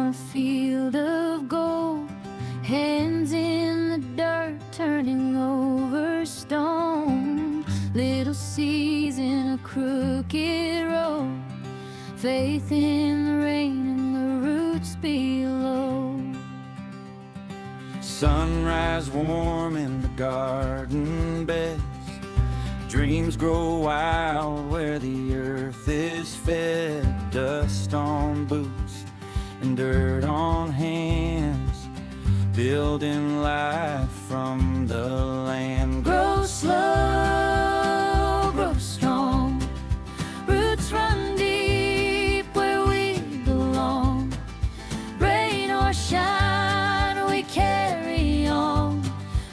on a field of gold, hands in the dirt turning over stone, little seas in a crooked road, faith in the rain and the roots below. Sunrise warm in the garden beds, dreams grow wild where the earth is fed. Dust on boots and dirt on hands, building life from the land. Grow slow, grow strong, roots run deep where we belong. Rain or shine, we carry on,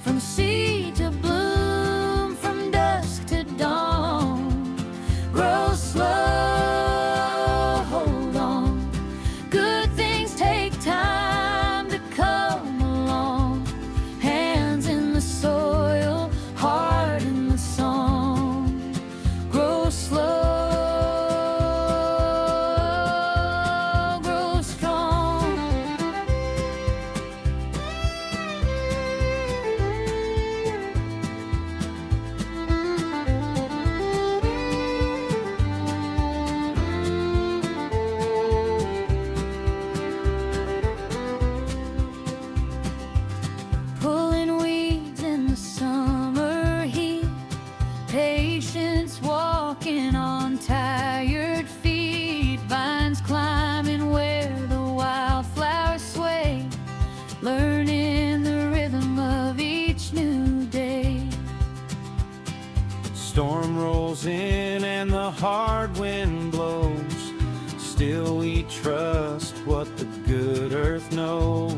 from seed to bloom, from dusk to dawn. Grow slow, hold on, good things take time to come along. Hands in the soil, heart in the song. Grow slow, grow strong. Pulling weeds in the summer heat, patience walking on tired feet, vines climbing where the wildflowers sway, learning the rhythm of each new day. Storm rolls in and the hard wind blows, still we trust what the good earth knows.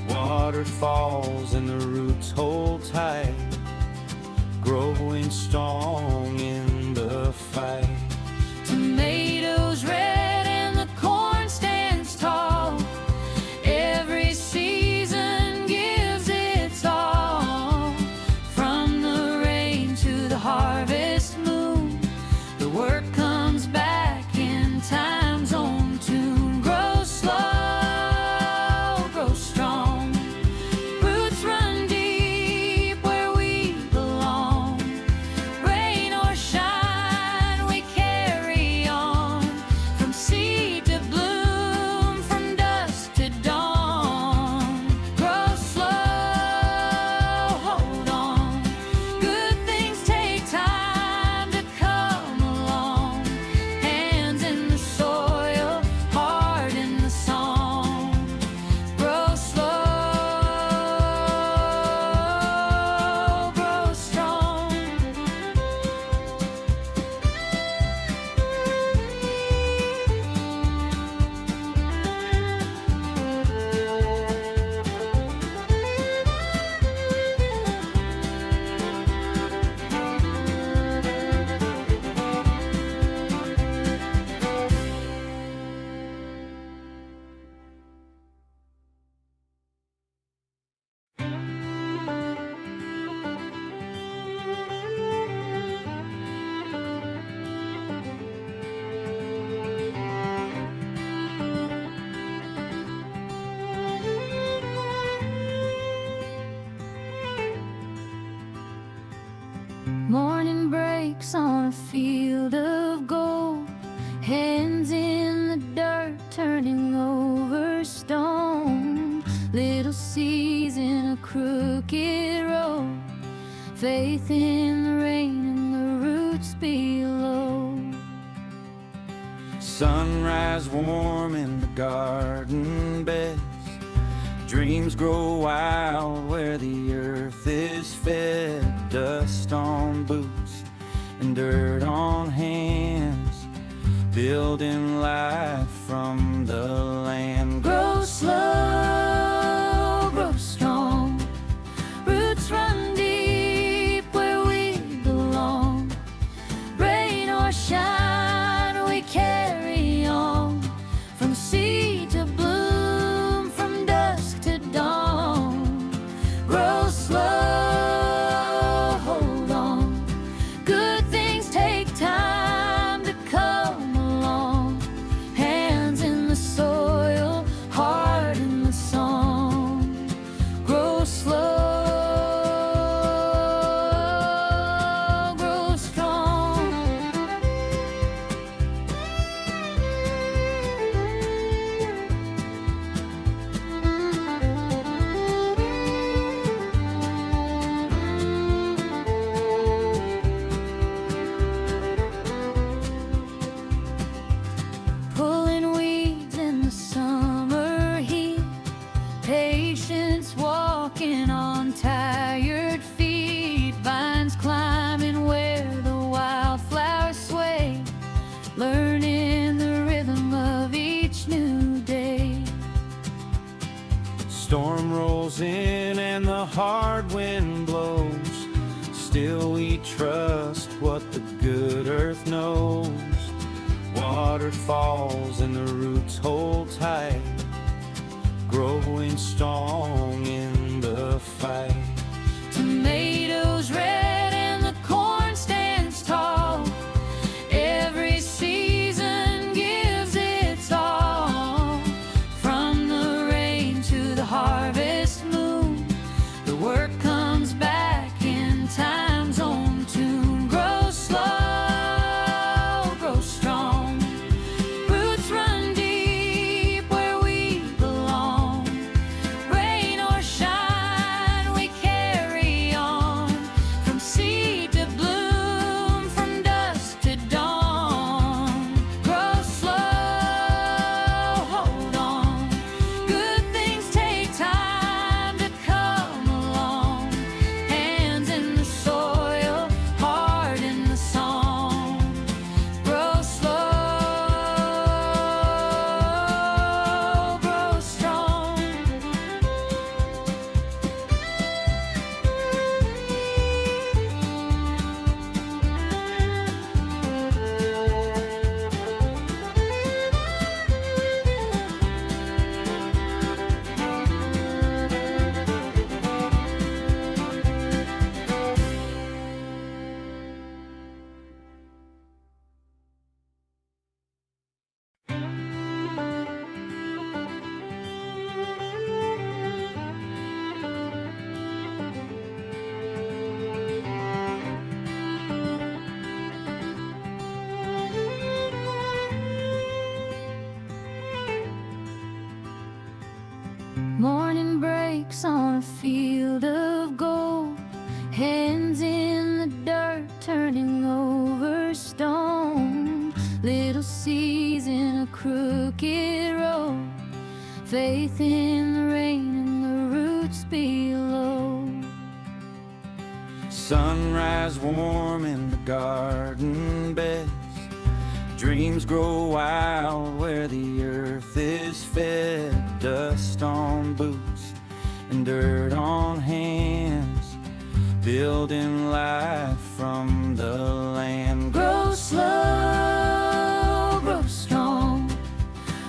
Water falls and the roots hold tight, growing strong in the fight. Tomatoes red and the corn stands tall, every season gives its all. From the rain to the harvest moon, the work comes back in time's own tune. Grow slow, grow strong, roots run deep where we belong. Rain or shine, we carry on, from seed to bloom, from dusk to dawn. Grow slow, hold on, good things take time to come along. Hands in the soil, heart in the song. Grow slow, grow strong. Morning breaks on a field of gold, hands in the dirt turning over stone, little seas in a crooked road, faith in the rain and the roots below. Sunrise warm in the garden beds, dreams grow wild where the earth is fed. Dust on boots and dirt on hands, building life from the land. Grow slow, grow strong, roots run deep where we belong. Rain or shine, we carry on, from seed to bloom, from dusk to dawn. Grow slow, hold on, good things take time to come along. Hands in the soil, falls and the roots hold tight, growing strong in the fight. Tomatoes red and the corn stands tall. Every season gives its all. From the rain to the harvest moon, the work comes back in time's own tune. Grow slow, grow strong. Roots run deep where we belong. Rain or shine, we carry on. From seed to bloom, from dusk to dawn. Grow slow, hold on. Good things take time to come along. Hands in the soil, heart in the song. Grow slow, grow strong. Morning breaks on a field of gold. Hands in the dirt, turning over stone. Little seas in a crooked road. Faith in the rain and the roots below. Sunrise warm in the garden beds. Dreams grow wild where the earth is fed. Dust on boots and dirt on hands, building life from the land. Grow slow, grow strong.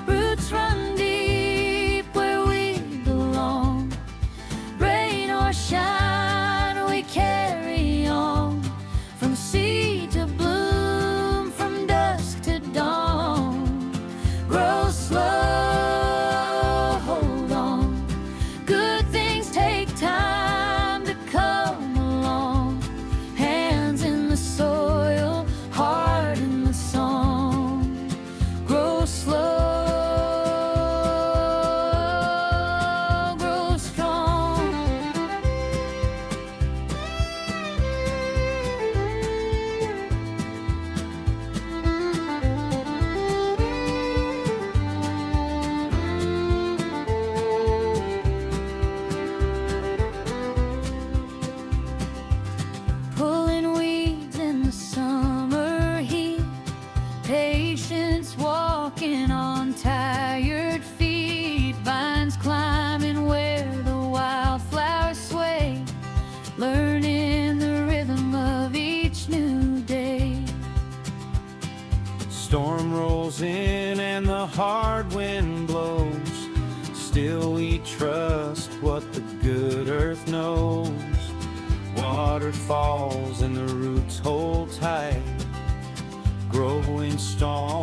Roots run deep where we belong. Rain or shine, we carry on. From seed to bloom, from dusk to dawn. Grow slow, hold on. Good things take time to come along. Hands in the soil, heart in the song. Grow slow, grow strong. Pulling weeds in the summer heat. Patience walking on tired feet. Vines climbing where the wildflowers sway. Learning the rhythm of each new day. Storm rolls in and the hard wind blows. Still we trust what the good earth knows. Water falls and the roots hold tight, growing strong